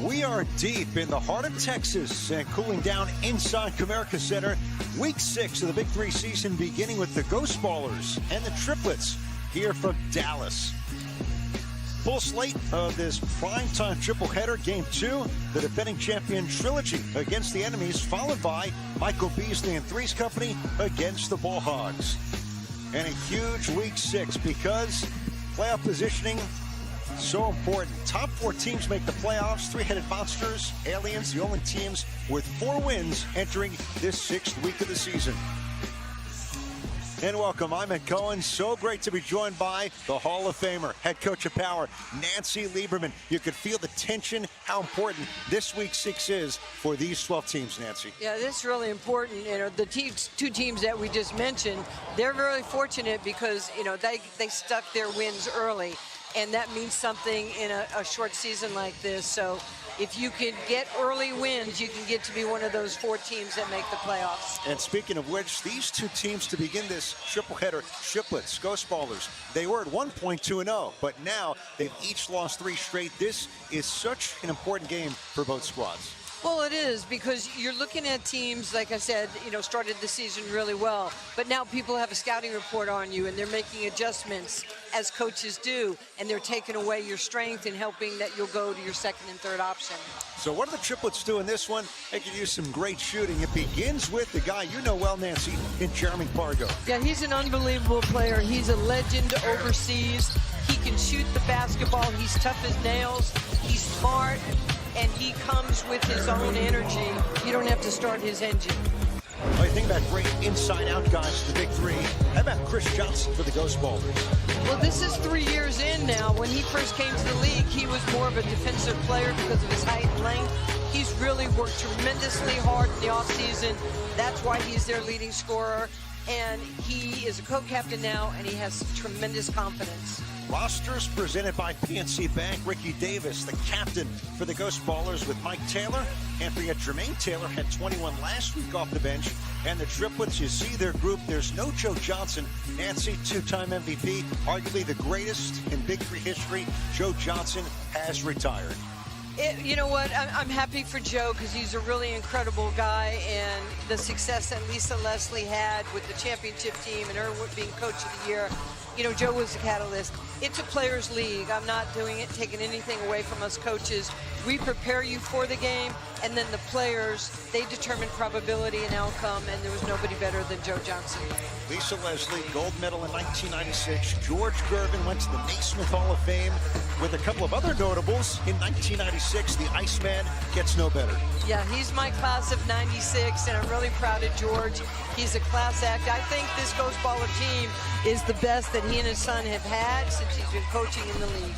We are deep in the heart of Texas and cooling down inside Comerica Center. Week 6 of the Big 3 season, beginning with the Ghost Ballers and the Triplets here from Dallas. Full slate of this primetime tripleheader. Game 2, the defending champion trilogy against the enemies, followed by Michael Beasley and Three's Company against the Ball Hogs. And a huge Week 6 because playoff positioning so important. Top 4 teams make the playoffs. Three-headed monsters, aliens, the only teams with 4 wins entering this 6th week of the season. And welcome, I'm Ed Cohen. So great to be joined by the Hall of Famer, head coach of Power, Nancy Lieberman. You could feel the tension, how important this week 6 is for these 12 teams, Nancy. Yeah, this is really important. You know, the two teams that we just mentioned, they're really fortunate because, you know, they stuck their wins early. And that means something in a short season like this. So if you can get early wins, you can get to be one of those 4 teams that make the playoffs. And speaking of which, these 2 teams to begin this tripleheader, Triplets, Ghost Ballers, they were at one point 2-0, but now they've each lost 3 straight. This is such an important game for both squads. Well, it is, because you're looking at teams, like I said, you know, started the season really well, but now people have a scouting report on you and they're making adjustments as coaches do, and they're taking away your strength and helping that you'll go to your second and third option. So what do the Triplets do in this one? They can use some great shooting. It begins with the guy you know well, Nancy, in Jeremy Pargo. Yeah, he's an unbelievable player. He's a legend overseas. He can shoot the basketball. He's tough as nails. He's smart. And he comes with his own energy. You don't have to start his engine. Well, you think about great inside-out guys to the Big 3. How about Chris Johnson for the Ghost Ballers? Well, this is 3 years in now. When he first came to the league, he was more of a defensive player because of his height and length. He's really worked tremendously hard in the offseason. That's why he's their leading scorer. And he is a co-captain now, and he has tremendous confidence. Rosters presented by PNC Bank. Ricky Davis, the captain for the Ghost Ballers, with Mike Taylor. And forget Jermaine Taylor had 21 last week off the bench. And the Triplets, you see their group. There's no Joe Johnson. Nancy, 2-time MVP, arguably the greatest in Big 3 history. Joe Johnson has retired. You know what, I'm happy for Joe because he's a really incredible guy, and the success that Lisa Leslie had with the championship team and her being coach of the year, you know, Joe was the catalyst. It's a players' league. I'm not doing it, taking anything away from us coaches. We prepare you for the game, and then the players, they determine probability and outcome, and there was nobody better than Joe Johnson. Lisa Leslie, gold medal in 1996. George Gervin went to the Naismith Hall of Fame with a couple of other notables. In 1996, the Iceman gets no better. Yeah, he's my class of 96, and I'm really proud of George. He's a class act. I think this Ghost Baller team is the best that he and his son have had since he's been coaching in the league.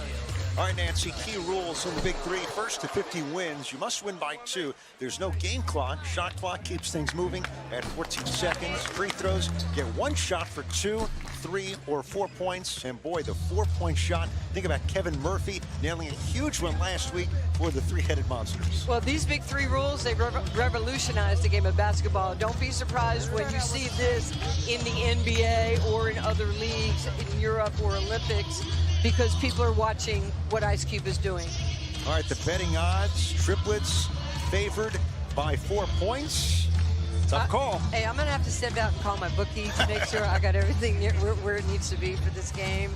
All right, Nancy, key rules in the Big 3. First to 50 wins, you must win by 2. There's no game clock. Shot clock keeps things moving at 14 seconds. Free throws, get 1 shot for 2, 3, or 4 points. And boy, the 4-point shot. Think about Kevin Murphy nailing a huge one last week for the Three-Headed Monsters. Well, these Big 3 rules, they revolutionized the game of basketball. Don't be surprised when you see this in the NBA or in other leagues in Europe or Olympics, because people are watching what Ice Cube is doing. All right, the betting odds, Triplets favored by 4 points. Tough call. Hey, I'm gonna have to step out and call my bookie to make sure I got everything where it needs to be for this game.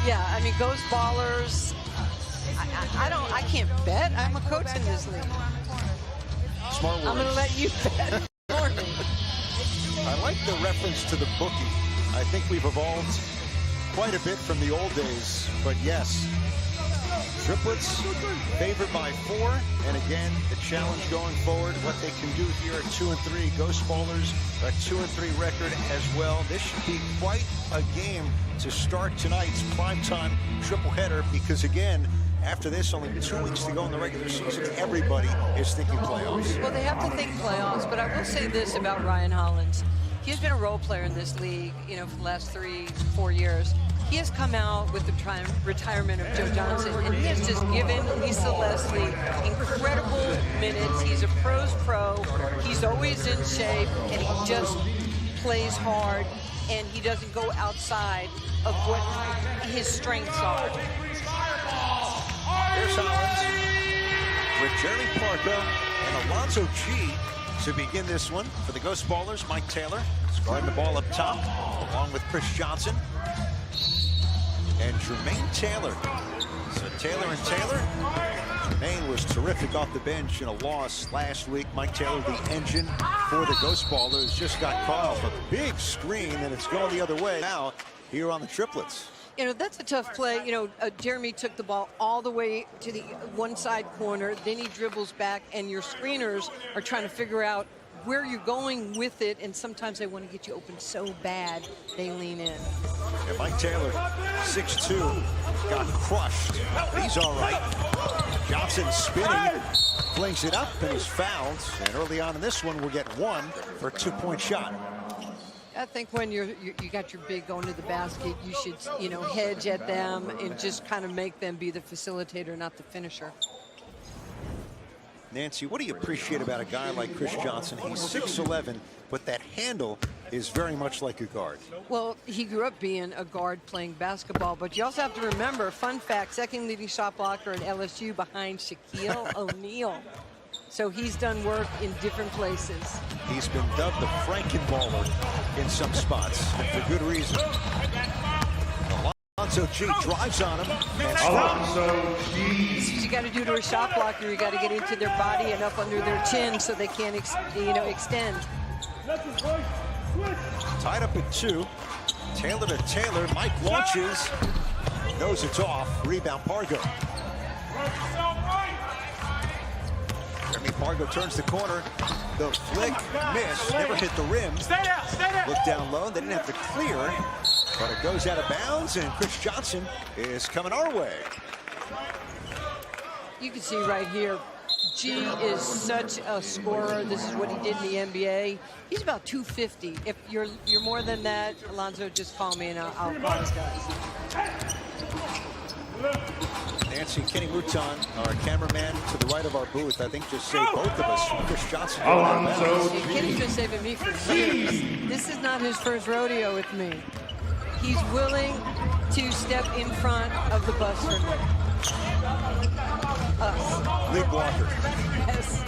Yeah, I mean, Ghost Ballers, I can't bet. I'm a coach in this league. Smart words. I'm gonna let you bet for me. I like the reference to the bookie. I think we've evolved quite a bit from the old days, but yes, Triplets favored by 4, and again, the challenge going forward, what they can do here at 2-3. Ghost Ballers, a 2-3 record as well. This should be quite a game to start tonight's primetime tripleheader, because again, after this, only 2 weeks to go in the regular season. Everybody is thinking playoffs. Well, they have to think playoffs, but I will say this about Ryan Hollins. He's been a role player in this league, you know, for the last 3-4 years. He has come out with the retirement of Joe Johnson, and he has just given Lisa Leslie incredible minutes. He's a pro's pro. He's always in shape, and he just plays hard, and he doesn't go outside of what his strengths are. Here's Hollins. with Jeremy Pargo and Alonzo G to begin this one for the Ghost Ballers. Mike Taylor guarding the ball up top, along with Chris Johnson and Jermaine Taylor. So Taylor and Taylor. Jermaine was terrific off the bench in a loss last week. Mike Taylor, the engine for the Ghost Ballers, just got caught off a big screen, and it's going the other way now here on the Triplets. You know, that's a tough play. You know, Jeremy took the ball all the way to the one side corner, then he dribbles back, and your screeners are trying to figure out where you're going with it, and sometimes they want to get you open so bad they lean in. And Mike Taylor, 6'2", got crushed. He's all right. Johnson spinning, flings it up, and he's fouled. And early on in this one, we'll get one for a two-point shot. I think when you got your big going to the basket, you should, you know, hedge at them and just kind of make them be the facilitator, not the finisher. Nancy, what do you appreciate about a guy like Chris Johnson? He's 6'11", but that handle is very much like a guard. Well, he grew up being a guard playing basketball, but you also have to remember, fun fact, second leading shot blocker at LSU behind Shaquille O'Neal. So he's done work in different places. He's been dubbed the Frankenballer in some spots, and for good reason. Alonzo G drives on him. Alonzo G. This is what you got to do to a shot blocker. You got to get into their body and up under their chin so they can't, extend. Tied up at 2. Taylor to Taylor. Mike launches. Knows it's off. Rebound Pargo. Jeremy Pargo turns the corner. The flick miss. Never hit the rim. Stay there. Look down low. They didn't have to clear. But it goes out of bounds, and Chris Johnson is coming our way. You can see right here, G is such a scorer. This is what he did in the NBA. He's about 250. If you're more than that, Alonzo, just call me and I'll apologize. Nancy, Kenny Mouton, our cameraman to the right of our booth, I think just saved both of us from Chris Johnson. Alonzo G. Kenny's been saving me for years. This is not his first rodeo with me. He's willing to step in front of the bus for me. Us. Lead blocker. Yes.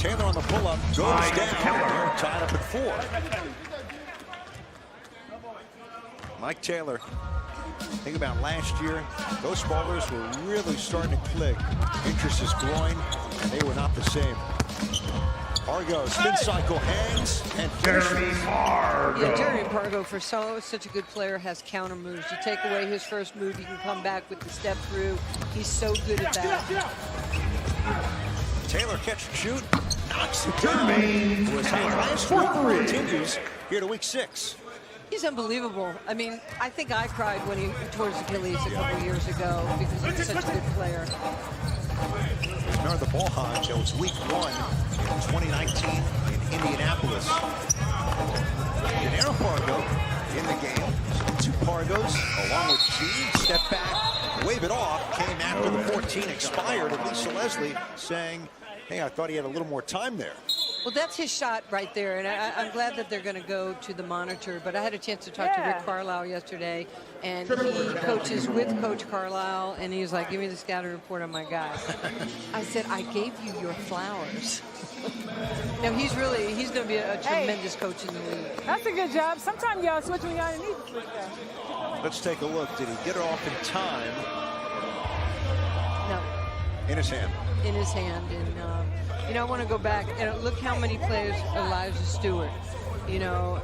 Taylor on the pull-up goes down. They're tied up at 4. Mike Taylor. Think about last year. Those ballers were really starting to click. Interest is growing, and they were not the same. Pargo, spin cycle, hangs, and Jeremy Pargo. Yeah, Jeremy Pargo, for such a good player, has counter moves. You take away his first move, he can come back with the step through. He's so good at that. Taylor catch and shoot, knocks it down. It was hot last week, continues here to week 6. He's unbelievable. I mean, I think I cried when he tore his Achilles a couple years ago because he's such a good player. Remember the ball hog, that was week 1 in 2019 in Indianapolis. Gennaro Pargo in the game. So 2 Pargos along with G. Step back, wave it off. Came after the 14 expired. And Lisa Leslie saying, hey, I thought he had a little more time there. Well, that's his shot right there, and I'm glad that they're going to go to the monitor. But I had a chance to talk to Rick Carlisle yesterday, and he coaches with Coach Carlisle, and he was like, give me the scouting report on my guy. I said, I gave you your flowers. Now, he's going to be a tremendous coach in the league. That's a good job. Sometimes y'all switch when y'all need to switch. Let's take a look. Did he get it off in time? No. In his hand. In his hand, and you know, I want to go back and look how many players. Elijah Stewart, you know,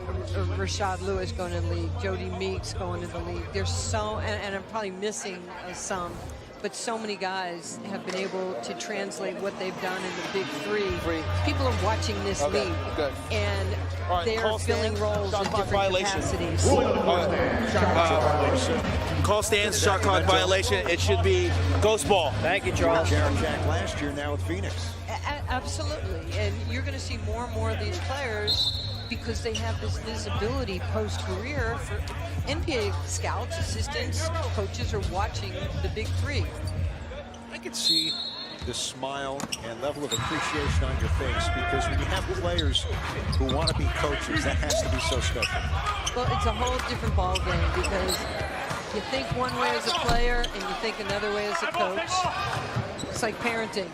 Rashad Lewis going to the league, Jody Meeks going to the league. There's so, and I'm probably missing some, but so many guys have been able to translate what they've done in the Big 3. People are watching this league, and they're filling roles in different capacities. Call stands, shot clock violation. It should be ghost ball. Thank you, Charles. Jared Jack last year, now with Phoenix. Absolutely, and you're going to see more and more of these players because they have this visibility post-career. For NBA scouts, assistants, coaches are watching the Big 3. I could see the smile and level of appreciation on your face because when you have players who want to be coaches, that has to be so special. Well, it's a whole different ball game because you think one way as a player and you think another way as a coach. It's like parenting.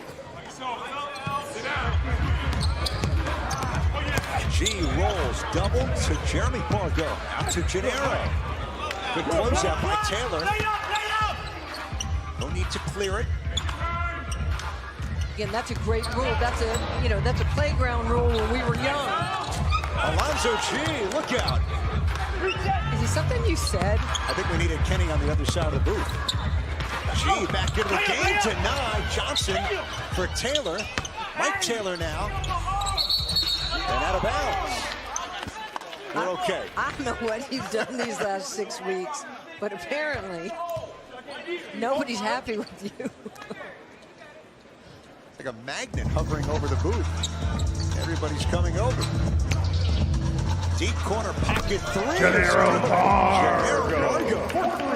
G rolls double to Jeremy Pargo. Out to Gennaro. Good closeout by Taylor. No need to clear it. Again, that's a great rule. That's a playground rule when we were young. Alonzo G, look out. Is it something you said? I think we needed Kenny on the other side of the booth. G back into the game, denied. Johnson for Taylor. Mike Taylor now. And out of bounds. We're okay. I don't know what he's done these last 6 weeks, but apparently nobody's happy with you. Like a magnet hovering over the booth. Everybody's coming over. Deep corner pocket three. Gennaro Pargo.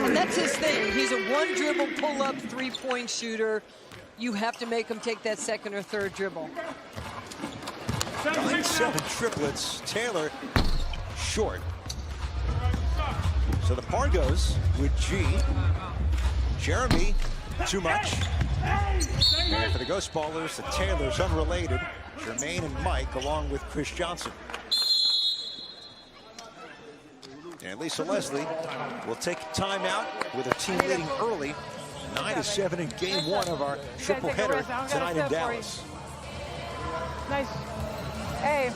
And that's his thing. He's a one dribble pull-up three-point shooter. You have to make him take that second or third dribble. 9-7 triplets. Taylor short. So the Pargos with G. Jeremy, too much. And for the Ghost Ballers, the Taylors unrelated. Jermaine and Mike along with Chris Johnson. And Lisa Leslie will take timeout with her team leading early. 9-7 in game one of our triple header tonight in Dallas. Nice. Hey.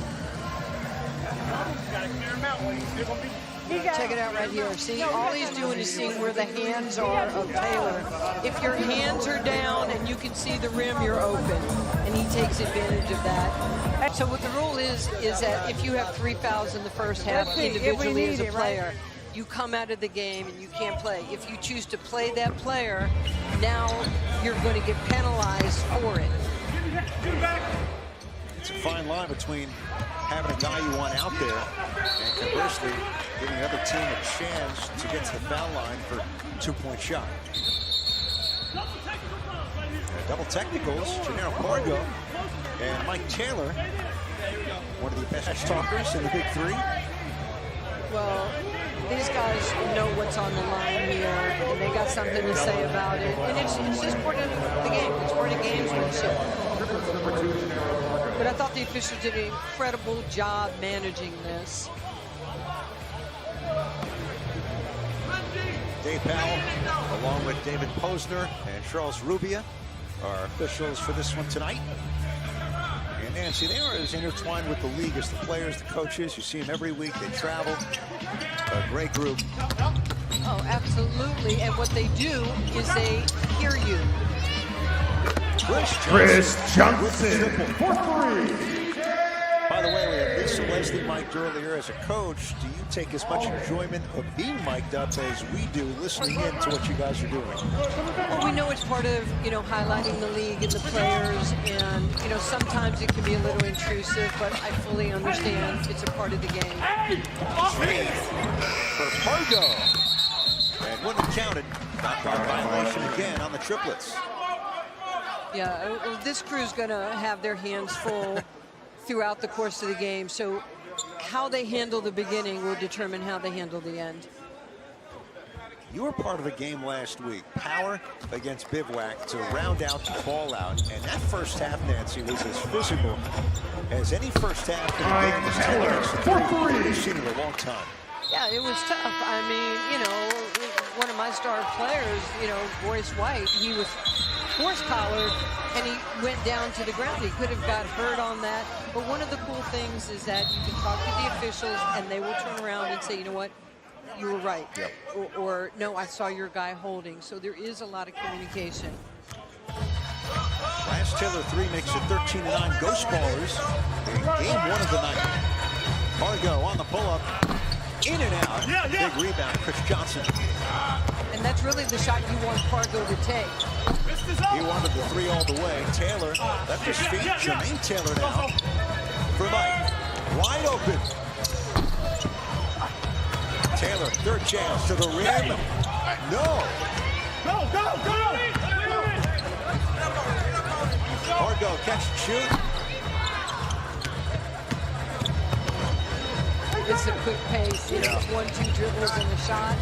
Check it out right here. See, all he's doing is seeing where the hands are of Taylor. If your hands are down and you can see the rim, you're open. And he takes advantage of that. So what the rule is that if you have 3 fouls in the first half individually as a player, you come out of the game and you can't play. If you choose to play that player, now you're going to get penalized for it. It's a fine line between having a guy you want out there and conversely giving the other team a chance to get to the foul line for a two-point shot. Double technicals, Gennaro Pargo and Mike Taylor, one of the best talkers in the Big Three. Well, these guys know what's on the line here, and they got something to say about it. And it's just part of the game. It's part of gamesmanship. But I thought the officials did an incredible job managing this. Dave Powell, along with David Posner and Charles Rubia, are officials for this one tonight. And Nancy, they are as intertwined with the league as the players, the coaches. You see them every week. They travel. A great group. Oh, absolutely. And what they do is they hear you. Chris Johnson for three. By the way, we had Lisa Leslie mic'd earlier. As a coach, do you take as much enjoyment of being mic'd up as we do listening in to what you guys are doing? Well, we know it's part of, highlighting the league and the players, and, sometimes it can be a little intrusive, but I fully understand it's a part of the game. For Pargo. And wouldn't have counted. Not guard violation again on the triplets. Yeah, this crew's going to have their hands full throughout the course of the game. So how they handle the beginning will determine how they handle the end. You were part of a game last week, Power against Bivouac, to round out the fallout. And that first half, Nancy, was as physical as any first half in a game. We've seen in a long time. Yeah, it was tough. I mean, one of my star players, Royce White, he was horse-collared and he went down to the ground. He could have got hurt on that. But one of the cool things is that you can talk to the officials and they will turn around and say, you know what, you were right. Yep. Or no, I saw your guy holding. So there is a lot of communication. Last Taylor 3 makes it 13-9 Ghost Ballers in game one of the night. Pargo on the pull-up, in and out. Big rebound, Chris Johnson. And that's really the shot you want Pargo to take. He wanted the three all the way. Taylor left his feet. Jermaine Taylor now for Mike. Wide open. Taylor, third chance to the rim. No. Go! Pargo catch and shoot. It's a quick pace. It's 1-2 dribbles and a shot.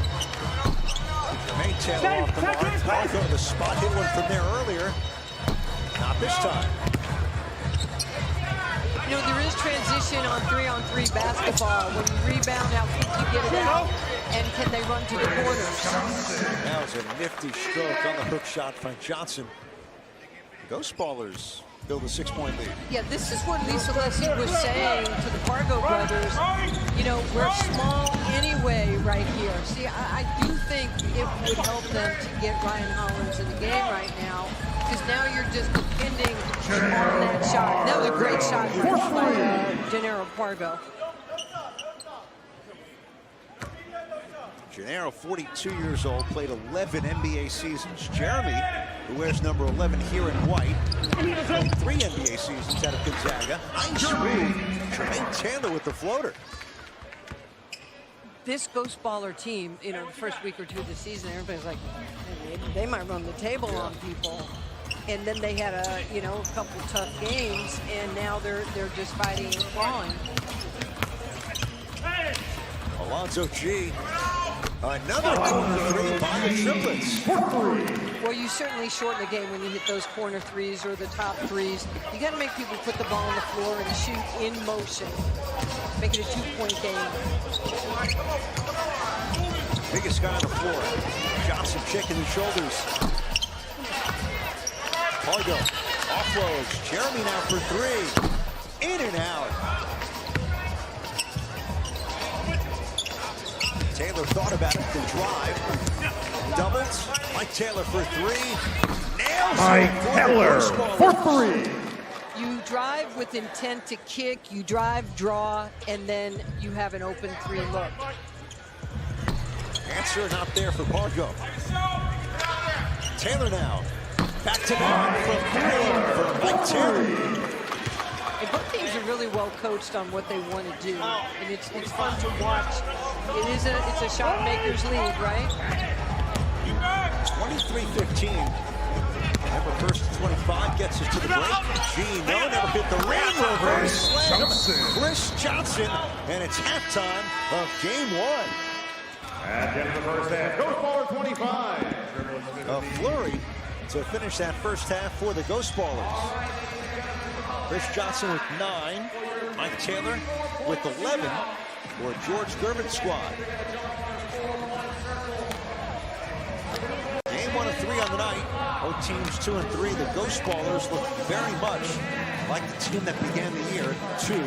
Jermaine Taylor off the mark. Pargo the spot. Hit one from there earlier. Not this time. You know, there is transition on 3-on-3 basketball. When you rebound, how quick you get it out, and can they run to the corners? That was a nifty stroke on the hook shot from Johnson. The Ghost Ballers build a 6-point lead. Yeah, this is what Lisa Leslie was saying to the Pargo brothers. You know, we're small anyway right here. See, I do think it would help them to get Ryan Hollins in the game right now, because now you're just depending on that shot. Another great shot by Gennaro Pargo. Gennaro, 42 years old, played 11 NBA seasons. Jeremy, who wears number 11 here in white, played 3 NBA seasons out of Gonzaga. Nice move. Jermaine Taylor with the floater. This Ghost Baller team, you know, the first week or two of the season, everybody's like, hey, they might run the table on people. And then they had a couple tough games, and now they're just fighting and clawing. Alonzo G. Another corner three by the Triplets. Well, you certainly shorten the game when you hit those corner threes or the top threes. You got to make people put the ball on the floor and shoot in motion. Make it a 2-point game. Biggest guy on the floor. Johnson checking his shoulders. Pargo offloads. Jeremy now for 3. In and out. Taylor thought about it, the drive. Doubles. Mike Taylor for 3. Nails Mike it Taylor for 3. You drive with intent to kick, you drive, draw, and then you have an open 3 look. Answer not there for Pargo. Taylor now. Back to back from Taylor for Mike Taylor. And both teams are really well coached on what they want to do, and it's fun to watch. It's a shot maker's league, right? 23-15. Remember, first to 25 gets us to the break. Gee, no, never hit the rim reverse. Chris Johnson, and it's halftime of game 1. At the end of the first half, Ghost Baller 25. A flurry to finish that first half for the Ghost Ballers. Chris Johnson with 9. Mike Taylor with 11 for George Gervin's squad. Game 1 of 3 on the night. Both teams 2 and 3. The Ghost Ballers look very much like the team that began the year 2-0.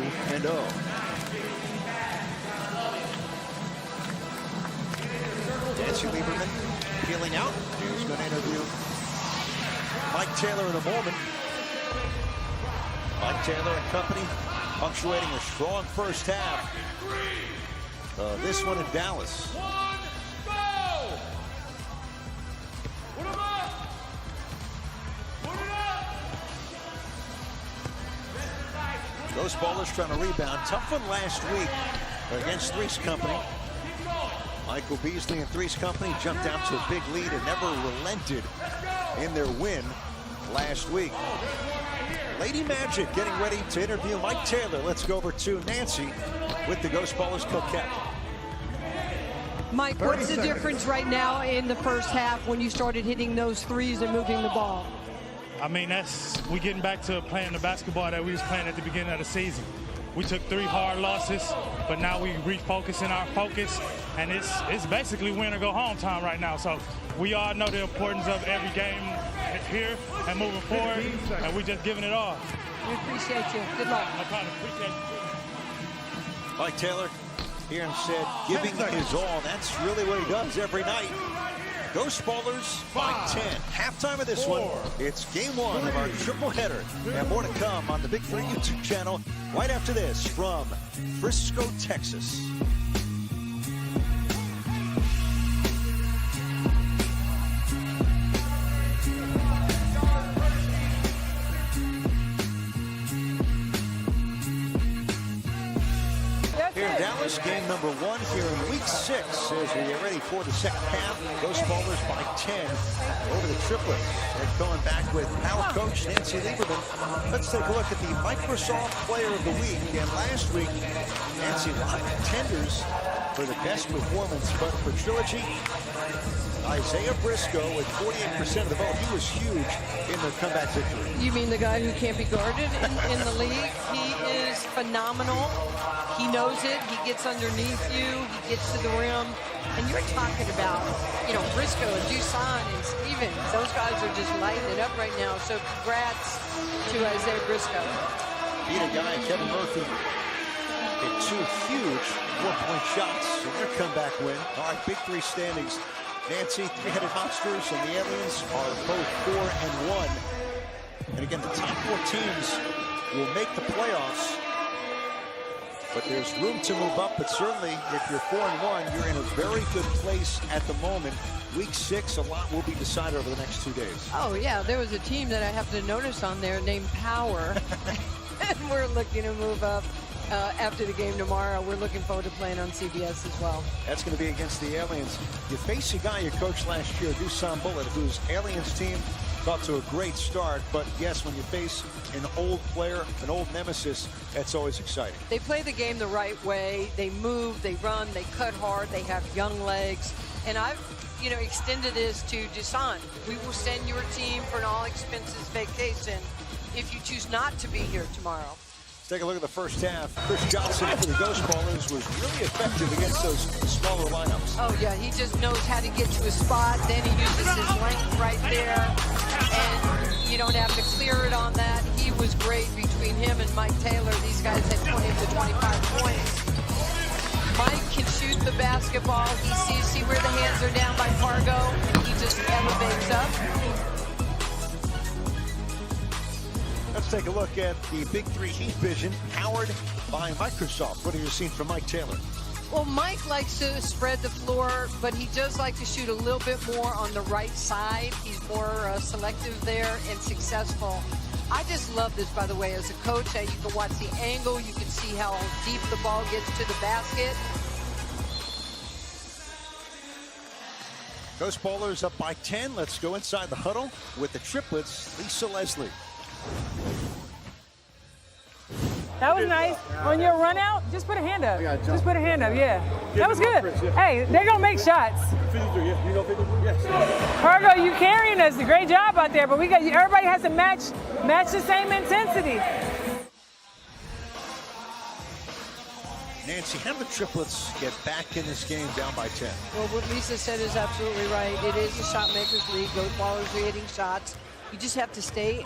Nancy Lieberman peeling out. He's going to interview Mike Taylor in a moment. Mike Taylor and company punctuating a strong first half. This one in Dallas. Ghost Ballers trying to rebound. Tough one last week against Three's Company. Michael Beasley and Three's Company jumped out to a big lead and never relented in their win last week. Lady Magic getting ready to interview Mike Taylor. Let's go over to Nancy with the Ghost Ballers co-captain. Mike, what's the difference right now in the first half when you started hitting those threes and moving the ball? I mean, we getting back to playing the basketball that we was playing at the beginning of the season. We took 3 hard losses, but now we refocusing our focus, and it's basically win or go home time right now. So we all know the importance of every game here and moving forward, and we just giving it all. We appreciate you. Good luck. No problem. Appreciate you. Mike Taylor here and said giving his all. That's really what he does every night. Ghost Ballers by 10. Halftime of this one. It's game 1 of our triple header. And more to come on the Big 3 YouTube channel right after this from Frisco, Texas. Here in Dallas, game number 1 here in week 6 as we get ready for the second half. Ghost Ballers by 10 over the Triplets. They're going back with our coach, Nancy Lieberman. Let's take a look at the Microsoft Player of the Week. And last week, Nancy, a lot of contenders for the best performance, but for Trilogy, Isaiah Briscoe with 48% of the vote. He was huge in the comeback victory. You mean the guy who can't be guarded in the league? He is phenomenal. He knows it. He gets underneath you. He gets to the rim. And you're talking about, you know, Briscoe and Dusan and Stevens. Those guys are just lighting it up right now. So congrats to Isaiah Briscoe. Beat a guy, Kevin Murphy, hit 2 huge 4-point shots in their comeback win. All right, Big 3 standings. Nancy, three-headed monsters, and the aliens are both 4-1. And again, the top 4 teams will make the playoffs. But there's room to move up. But certainly, if you're 4-1, you're in a very good place at the moment. Week 6, a lot will be decided over the next 2 days. Oh, yeah. There was a team that I happened to notice on there named Power. And we're looking to move up after the game tomorrow. We're looking forward to playing on CBS as well. That's going to be against the Aliens. You face a guy you coached last year, Dusan Bullet, whose Aliens team got to a great start. But yes, when you face an old player, an old nemesis, that's always exciting. They play the game the right way. They move, they run, they cut hard, they have young legs. And I've, you know, extended this to Dusan. We will send your team for an all-expenses vacation if you choose not to be here tomorrow. Let's take a look at the first half. Chris Johnson for the Ghost Ballers was really effective against those smaller lineups. Oh, yeah, he just knows how to get to a spot. Then he uses his length right there. And you don't have to clear it on that. He was great between him and Mike Taylor. These guys had 20 to 25 points. Mike can shoot the basketball. He sees, see where the hands are down by Pargo. He just elevates up. Let's take a look at the Big 3 Heat Vision, powered by Microsoft. What have you seen from Mike Taylor? Well, Mike likes to spread the floor, but he does like to shoot a little bit more on the right side. He's more selective there and successful. I just love this, by the way, as a coach. You can watch the angle. You can see how deep the ball gets to the basket. Ghost Ballers up by 10. Let's go inside the huddle with the Triplets, Lisa Leslie. That was nice. On your run out, just put a hand up. Just put a hand up, yeah. That was good. Hey, they're going to make shots. 53, yeah. You know 53? Yes. Pargo, you carrying us. A great job out there, but we got everybody has to match the same intensity. Nancy, how do the Triplets get back in this game down by 10? Well, what Lisa said is absolutely right. It is a shot makers league. Ghost Ballers are hitting shots. You just have to stay,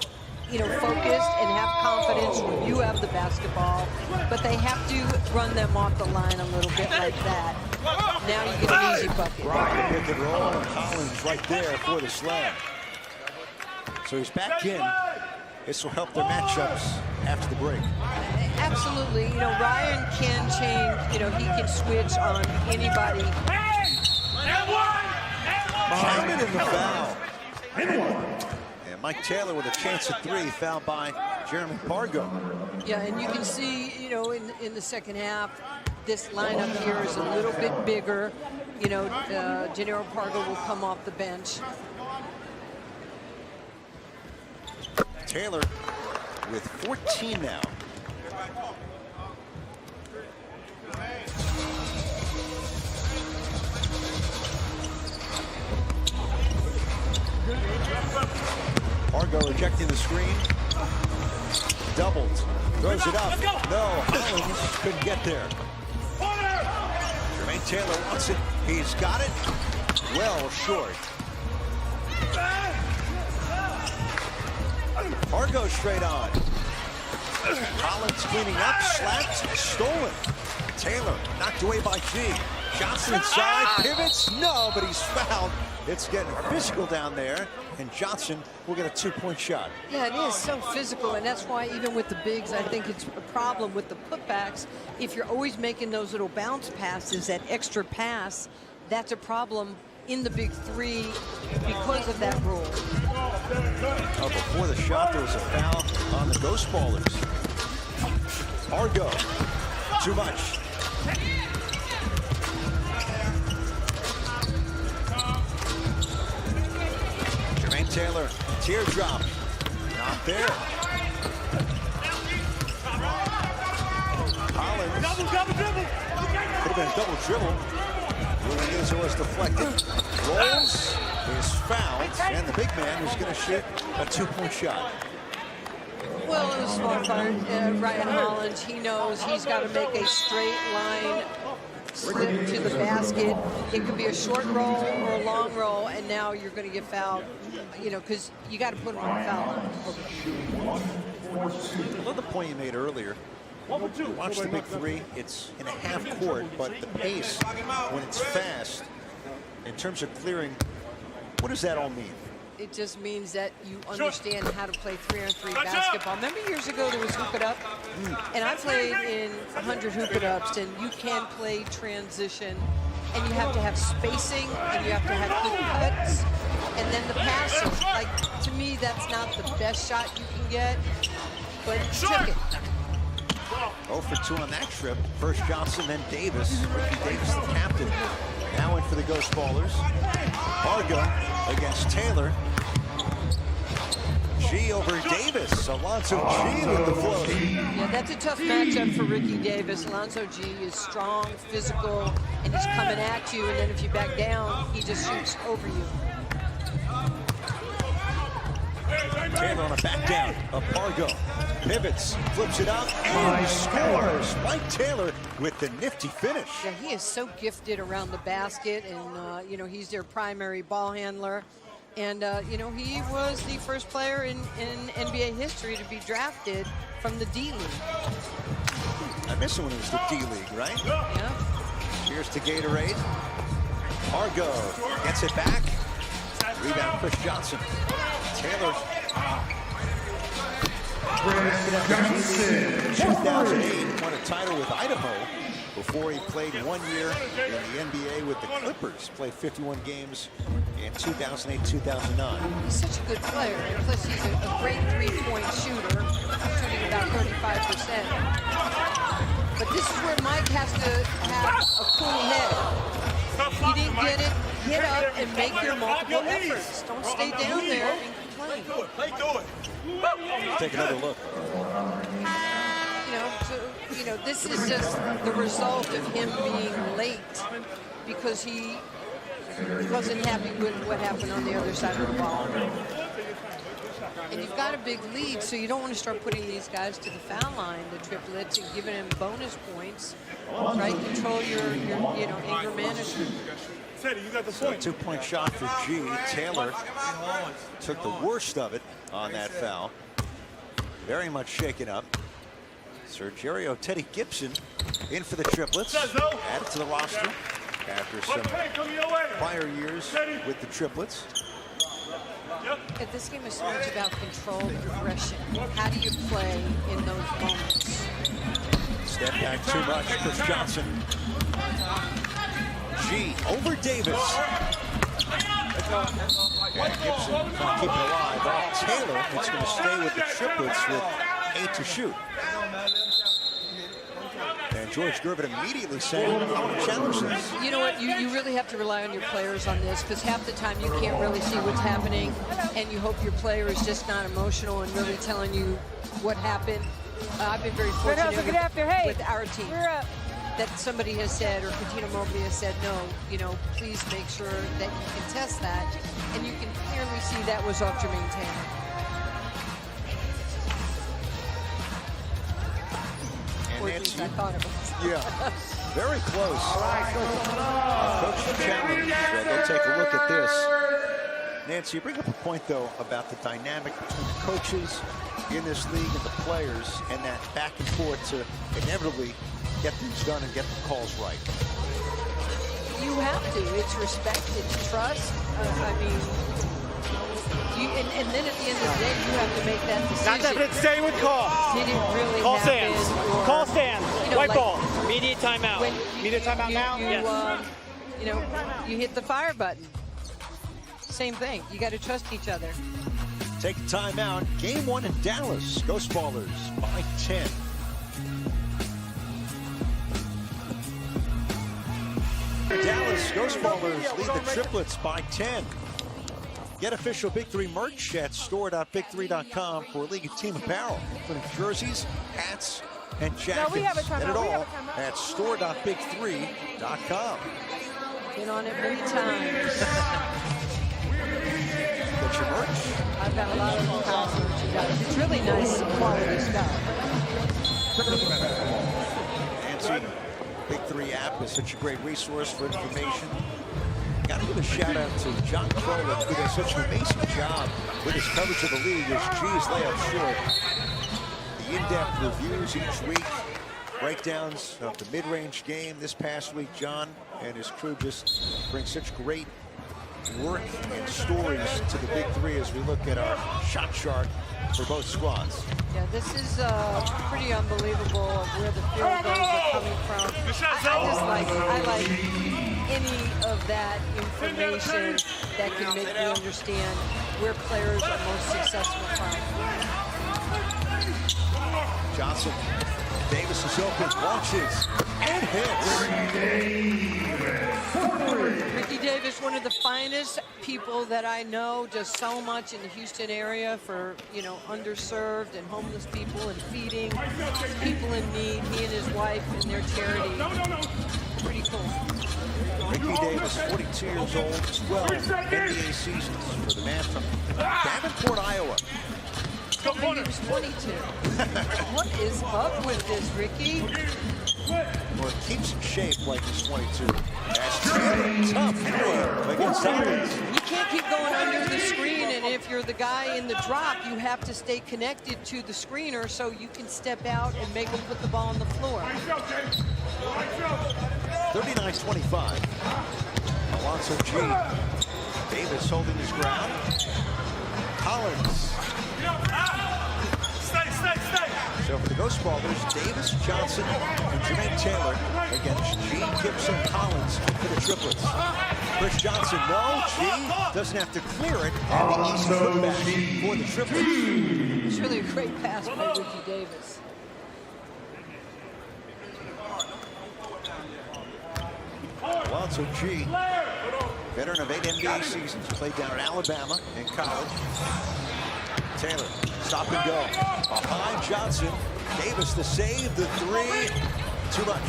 you know, focused and have confidence when you have the basketball. But they have to run them off the line a little bit like that. Now you get an easy bucket. Right, pick and roll, and Collins right there for the slam. So he's back in. This will help their matchups after the break. Absolutely. You know, Ryan can change. You know, he can switch on anybody. Counted in the foul. And Mike Taylor with a chance at 3, fouled by Jeremy Pargo. Yeah, and you can see, you know, in the second half, this lineup here is a little bit bigger. You know, Gennaro Pargo will come off the bench. Taylor with 14 now. Pargo rejecting the screen. Doubled. Throws it up. No, Collins couldn't get there. Jermaine Taylor wants it. He's got it. Well short. Pargo straight on. Collins cleaning up, slapped, stolen. Taylor knocked away by G. Johnson inside, pivots, no, but he's fouled. It's getting physical down there, and Johnson will get a 2-point shot. Yeah, it is so physical, and that's why even with the bigs, I think it's a problem with the putbacks. If you're always making those little bounce passes, that extra pass, that's a problem in the Big 3 because of that rule. Oh, before the shot, there was a foul on the Ghost Ballers. Pargo, too much. Jermaine Taylor, teardrop, not there. Collins, could have been a double dribble. Ruiz was deflected. rolls, is fouled, and the big man is going to shoot a 2-point shot. Well, in the small part, Ryan Hollins, he knows he's got to make a straight line slip to the basket. It could be a short roll or a long roll, and now you're going to get fouled, you know, because you got to put him on the foul line. I love the point you made earlier. Watch the big three. It's in a half court, but the pace, when it's fast, in terms of clearing, what does that all mean? It just means that you understand how to play 3-on-3 basketball. Remember years ago there was hoop it up? And I played in 100 hoop it ups, and you can play transition, and you have to have spacing, and you have to have good cuts, and then the passing. Like, to me, that's not the best shot you can get, but took it. 0 for 2 on that trip. First Johnson, then Davis. Ricky Davis, the captain. Now in for the Ghost Ballers. Pargo against Taylor. G over Davis. Alonzo G with the float. Yeah, that's a tough matchup for Ricky Davis. Alonzo G is strong, physical, and he's coming at you, and then if you back down, he just shoots over you. Taylor on a back down of Pargo. Pivots, flips it out, and scores. Mike Taylor with the nifty finish. Yeah, he is so gifted around the basket, and you know, he's their primary ball handler. And you know, he was the first player in NBA history to be drafted from the D League. I miss it when it was the D League, right? Yeah. Cheers to Gatorade. Pargo gets it back. Rebound, Chris Johnson. Taylor. 2008 won a title with Idaho before he played 1 year in the NBA with the Clippers. Played 51 games in 2008-2009. He's such a good player, and plus he's a great three-point shooter, shooting about 35%. But this is where Mike has to have a cool head. He didn't get it, hit up and make your multiple efforts. Don't stay down there and complain. Let's take another look. You know, this is just the result of him being late because he wasn't happy with what happened on the other side of the ball. And you've got a big lead, so you don't want to start putting these guys to the foul line, the triplets, and giving them bonus points. Right? Control your you know, anger management. So a 2-point shot for G. Taylor took the worst of it on that foul. Very much shaken up. Sergio Teddy Gibson in for the triplets. Added to the roster after some prior years with the triplets. Yeah, this game is so much about control and aggression. How do you play in those moments? Step back too much, Chris Johnson. G over Davis. And Gibson trying to keep it alive. Off Taylor, it's going to stay with the triplets with 8 to shoot. And George Gervin immediately saying, I want to challenge this. You know what, you really have to rely on your players on this, because half the time you can't really see what's happening, and you hope your player is just not emotional and really telling you what happened. I've been very fortunate with our team that somebody has said, or Katina Mobley has said, no, you know, please make sure that you can test that. And you can clearly see that was off Jermaine Taylor. Or at least I thought it was. Yeah, very close. Coach challenge, so they'll take a look at this. Nancy, you bring up a point, though, about the dynamic between the coaches in this league and the players, and that back and forth to inevitably get things done and get the calls right. You have to. It's respect. It's trust. I mean, and then at the end of the day, you have to make that decision. Not definite. Stay with call. Did it really call happen? stands. Or, call stands. You know, White like ball. Immediate timeout. Immediate timeout now? Yes. You know, you hit the fire button. Same thing. You got to trust each other. Take a timeout. Game 1 in Dallas. Ghost Ballers by 10. Dallas Ghost Ballers lead the Triplets by 10. Get official Big 3 merch at store.big3.com for league and team apparel, including jerseys, hats, and jackets. No, we have a timeout. And it all at store.big3.com. Been on it many times. Get your merch. I've got a lot of house merchandise. It's really nice quality stuff. Nancy, Big3 app is such a great resource for information. Got to give a shout out to John Crowley, who does such an amazing job with his coverage of the league as G's lay out short. The in-depth reviews each week, breakdowns of the mid-range game. This past week, John and his crew just bring such great work and stories to the Big3 as we look at our shot chart for both squads. Yeah, this is pretty unbelievable of where the field goals are coming from. I like any of that information that can make me understand where players are most successful from. Johnson, Davis is open, launches, and hits. Ricky Davis, one of the finest people that I know, does so much in the Houston area for, you know, underserved and homeless people and feeding people in need. He and his wife and their charity. Pretty cool. Ricky Davis, 42 years old, 12 NBA seasons for the man from Davenport, Iowa. He was 22. What is up with this, Ricky? Well, it keeps in shape like he's 22. That's tough three against Collins. You can't keep going under the screen, and if you're the guy in the drop, you have to stay connected to the screener so you can step out and make him put the ball on the floor. 39-25. Alonzo G. Davis holding his ground. Collins. So for the Ghost Ballers, Davis, Johnson, and Jermaine Taylor against G, Gibson, Collins for the Triplets. Chris Johnson, no, G doesn't have to clear it, and the easy putback for the Triplets. It's really a great pass by Ricky Davis. Alonzo G, veteran of 8 NBA seasons, played down at Alabama in college. Taylor, stop and go. Behind Johnson. Davis the save, the three. Too much.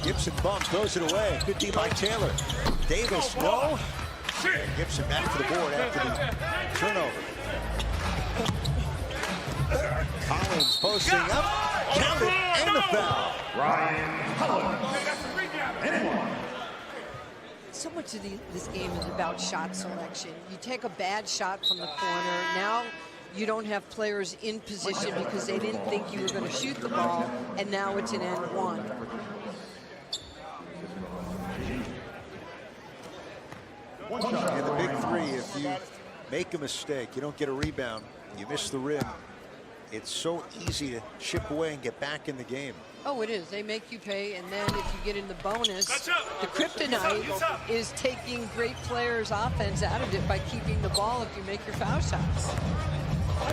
Gibson bump, throws it away. Good D by Taylor. Davis, no. Gibson back to the board after the turnover. Collins posting up. Count it, and the foul. Ryan Collins. So much of this game is about shot selection. You take a bad shot from the corner. Now you don't have players in position because they didn't think you were going to shoot the ball, and now it's an and one. And the Big3, if you make a mistake, you don't get a rebound, you miss the rim, it's so easy to chip away and get back in the game. Oh, it is. They make you pay, and then if you get in the bonus, the kryptonite is taking great players' offense out of it by keeping the ball if you make your foul shots.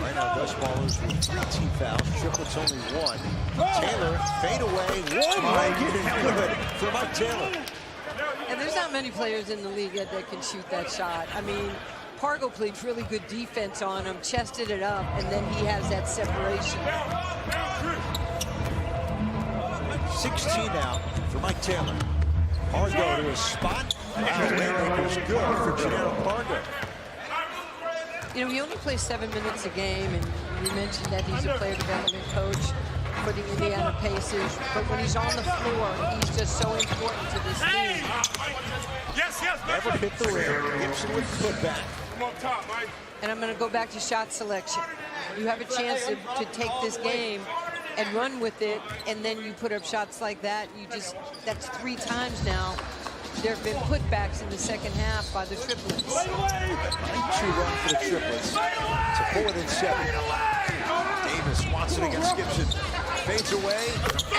Right now, Ghost Ballers with 3 team fouls, Triplets only 1. Taylor, fade away, one leg it good for Mike Taylor. And there's not many players in the league yet that can shoot that shot. I mean, Pargo played really good defense on him, chested it up, and then he has that separation. 16 now for Mike Taylor. Pargo to his spot. Playmaker's good for Gennaro Pargo. You know, he only plays 7 minutes a game, and you mentioned that he's a player development coach for the Indiana Pacers. But when he's on the floor, he's just so important to this team. Never hit the rim. Gibson with the putback. And I'm going to go back to shot selection. You have a chance to take this game and run with it, and then you put up shots like that. That's 3 times now. There have been putbacks in the second half by the Triplets. 2 run for the Triplets to pull it in 7. Davis wants it against Gibson. Fades away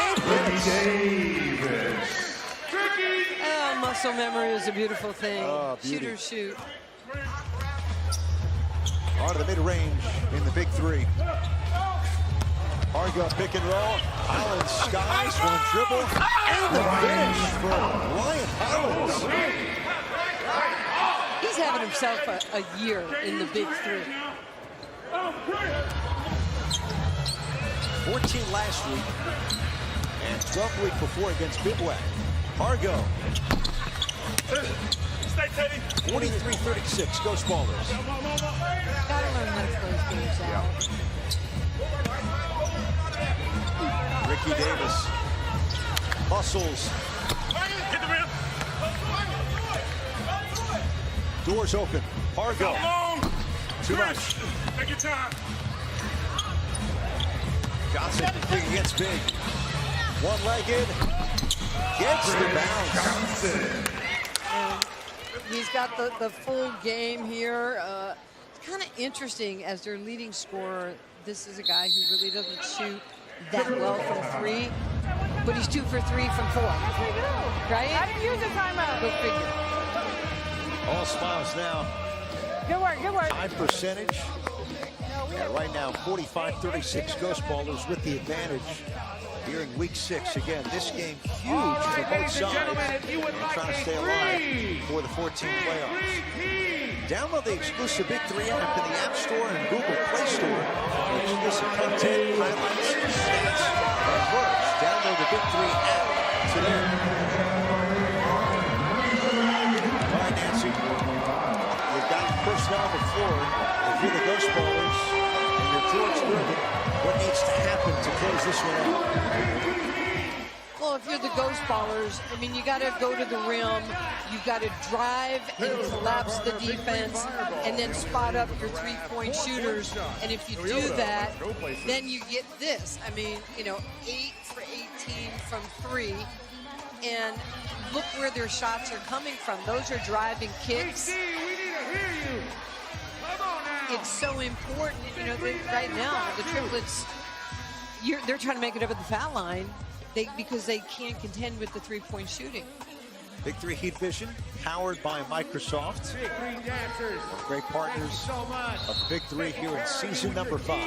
and hits. Oh, muscle memory is a beautiful thing. Oh, Shoot or shoot. Out of the mid-range in the Big3. Pargo pick and roll. Collins skies, one dribble, and the finish for Ryan Collins. He's having himself a year in the Big3. 14 last week and 12 the week before against Bivouac. Pargo. 43-36, Ghost Ballers. Gotta learn how to close games out. Ricky Davis hustles. Hit the rim. Doors open. Pargo. Too much. Take your time. Johnson big against big. One-legged. Gets the bounce. He's got the full game here. It's kind of interesting as their leading scorer. This is a guy who really doesn't shoot that well from 3, but he's 2 for 3 from 4. Right? I didn't use the timeout. Go figure. All smiles now. Good work, good work. High percentage. Yeah, right now, 45-36 Ghost Ballers with the advantage here in week 6. Again, this game huge for both sides. And trying to stay alive for the 14 playoffs. Download the exclusive Big 3 app in the App Store and Google Play Store. Exclusive content, highlights, stats, and more. Download the Big 3 app today. All right, Nancy. You've got personnel on the floor. If you're the Ghost Ballers and you're George Gervin, what needs to happen to close this one out? Well, if you're the Ghost Ballers, I mean, you got to go to the rim. You've got to drive and collapse the defense and then spot up your three-point shooters. And if you do that, then you get this. I mean, 8 for 18 from 3. And look where their shots are coming from. Those are driving kicks. It's so important, right now, the Triplets, they're trying to make it up at the foul line because they can't contend with the three-point shooting. Big 3 Heat Vision, powered by Microsoft. Great partners of Big 3 here in season number 5.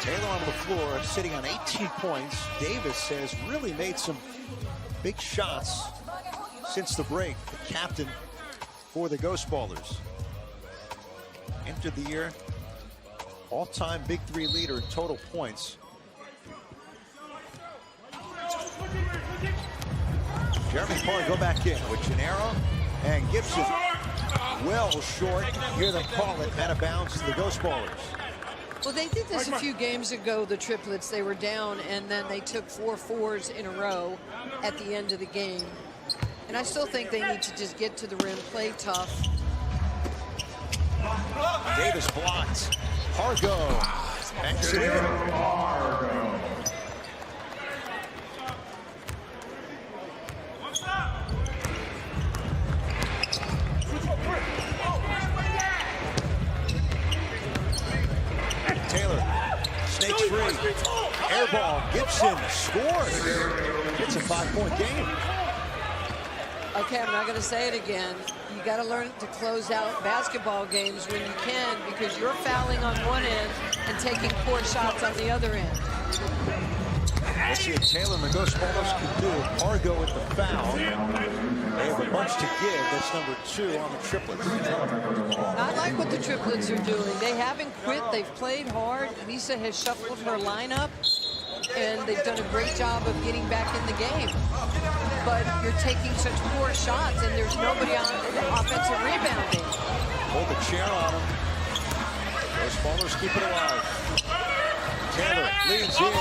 Taylor on the floor, sitting on 18 points. Davis has really made some big shots since the break. The captain for the Ghost Ballers. Entered the year, all-time Big 3 leader in total points. Jeremy Pargo back in with Gennaro and Gibson. Well short. Hear them call it out of bounds to the Ghost Ballers. Well, they did this a few games ago, the Triplets. They were down, and then they took 4 fours in a row at the end of the game. And I still think they need to just get to the rim, play tough. Davis blocked. Pargo banks it in. Taylor snakes free. Air ball. Gibson scores. It's a 5-point game. Okay, I'm not going to say it again. You got to learn to close out basketball games when you can, because you're fouling on one end and taking poor shots on the other end. Let's see what Taylor and the Ghost Ballers can do. Pargo with the foul. They have a bunch to give. That's number 2 on the Triplets. I like what the Triplets are doing. They haven't quit. They've played hard. Lisa has shuffled her lineup, and they've done a great job of getting back in the game. But you're taking such poor shots, and there's nobody on the offensive rebounding. Hold the chair on him. Ghost Ballers keep it alive. Taylor leans in.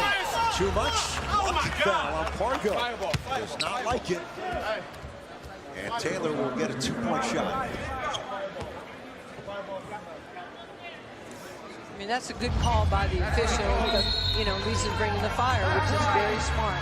Too much. Lucky foul on Pargo. Does not like it. And Taylor will get a 2-point shot. I mean, that's a good call by the official, but, Lisa's bringing the fire, which is very smart.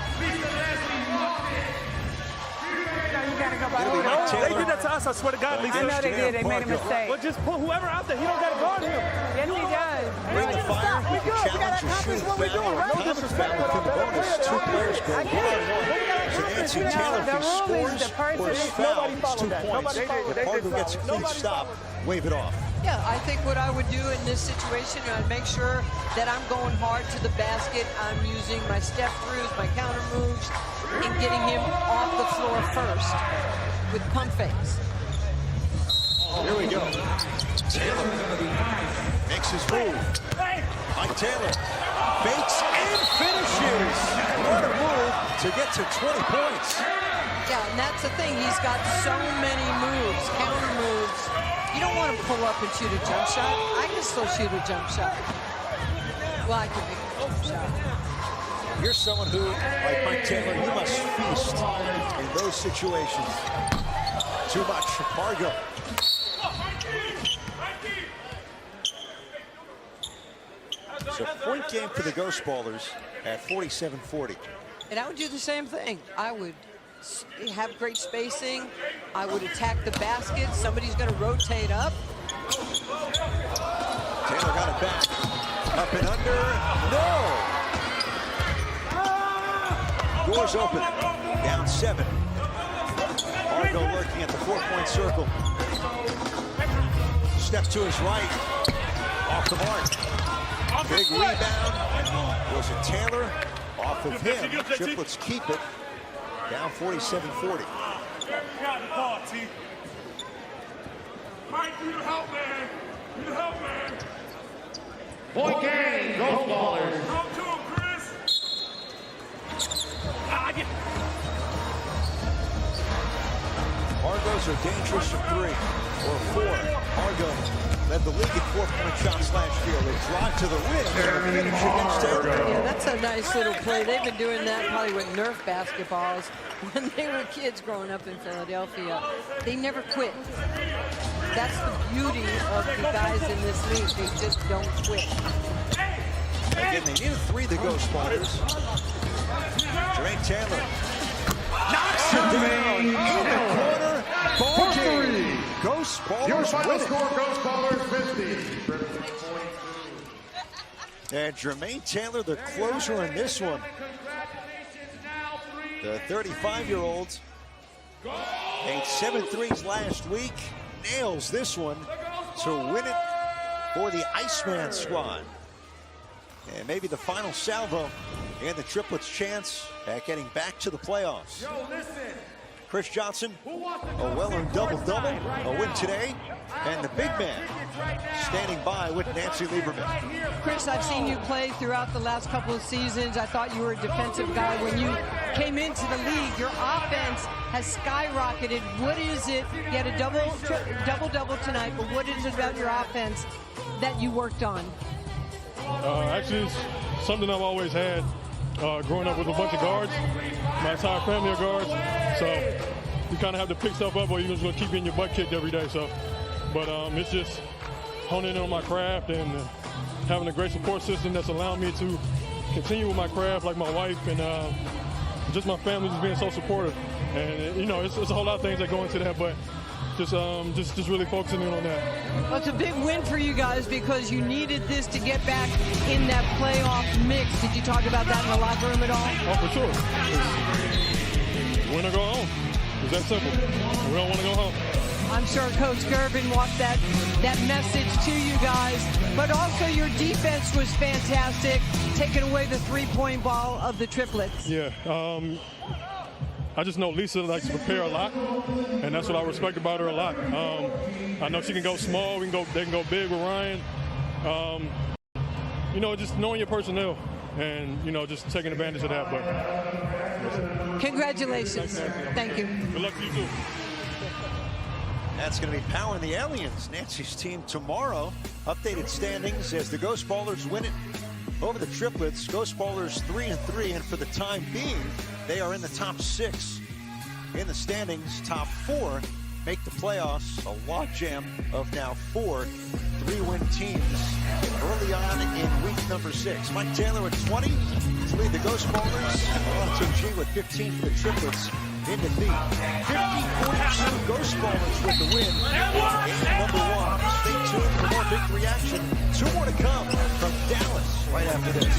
They did that to us, I swear to God, Lisa. I know they did. They made a mistake. But just pull whoever out there. He don't got to guard him. Yes, he does. Bring the fire. You can challenge your shooting foul or common foul within the bonus. 2 players go 1-on-1. So Nancy Taylor, if he scores or is fouled, it's 2 points. If Pargo gets a clean stop, wave it off. Yeah, I think what I would do in this situation, I'd make sure that I'm going hard to the basket. I'm using my step throughs, my counter moves, and getting him off the floor first with pump fakes. Here we go. Taylor makes his move. Mike Taylor fakes and finishes. What a move to get to 20 points. Yeah, and that's the thing. He's got so many moves, counter moves. You don't want to pull up and shoot a jump shot. I can still shoot a jump shot. Well, I can make a jump shot. You're someone who, like Mike Taylor, you must feast in those situations. Too much for Pargo. So point game for the Ghost Ballers at 47-40. And I would do the same thing. I would have great spacing. I would attack the basket. Somebody's going to rotate up. Taylor got it back. Up and under. No! Doors open. Down 7. Pargo lurking at the 4-point circle. Step to his right. Off the mark. Big rebound. Was it Taylor? Off of him. Triplets keep it. Down 47-40. Mike, you need help, man. You need help, man. Point game, Ghost Ballers. Come to him, Chris. Pargos are dangerous from 3 or 4. Pargo led the league in 4-point shots last year. They drive to the rim and finish against Taylor. Yeah, that's a nice little play. They've been doing that probably with Nerf basketballs when they were kids growing up in Philadelphia. They never quit. That's the beauty of the guys in this league. They just don't quit. Again, they need a 3, the Ghost Ballers. Jermaine Taylor knocks it down in the corner. Ball game. Ghost Ballers Your final win it. score, Ghost Ballers 50. And Jermaine Taylor, the closer in this one. The 35-year-old made 7 threes last week. Nails this one to win it for the Iceman squad. And maybe the final salvo and the Triplets' chance at getting back to the playoffs. Chris Johnson, a well-earned double-double, a win today, and the big man standing by with Nancy Lieberman. Chris, I've seen you play throughout the last couple of seasons. I thought you were a defensive guy. When you came into the league, your offense has skyrocketed. What is it? You had a double-double tonight, but what is it about your offense that you worked on? Actually, it's something I've always had. Growing up with a bunch of guards, my entire family of guards, so you kind of have to pick stuff up or you're just going to keep getting your butt kicked every day. So, but it's just honing in on my craft and having a great support system that's allowing me to continue with my craft, like my wife and just my family just being so supportive. And you know, it's a whole lot of things that go into that, but just really focusing in on that. Well, it's a big win for you guys because you needed this to get back in that playoff mix. Did you talk about that in the locker room at all? Oh, for sure. It's win or go home. It's that simple. We don't want to go home. I'm sure Coach Gervin walked that message to you guys. But also your defense was fantastic, taking away the three-point ball of the Triplets. Yeah. I just know Lisa likes to prepare a lot, and that's what I respect about her a lot. I know she can go small, they can go big with Ryan. You know, just knowing your personnel and, you know, just taking advantage of that. But congratulations. Thank you. Good luck to you too. That's going to be powering the Aliens, Nancy's team, tomorrow. Updated standings as the Ghost Ballers win it over the Triplets. Ghost Ballers 3-3, and for the time being, they are in the top 6 in the standings. Top 4 make the playoffs. A logjam of now 4 3-win teams early on in week number 6. Mike Taylor with 20 to lead the Ghost Ballers. Alonzo G with 15 for the Triplets in defeat. 50-42 Ghost Ballers with the win. Game number 1. Stay tuned for more Big 3 action. 2 more to come from Dallas right after this.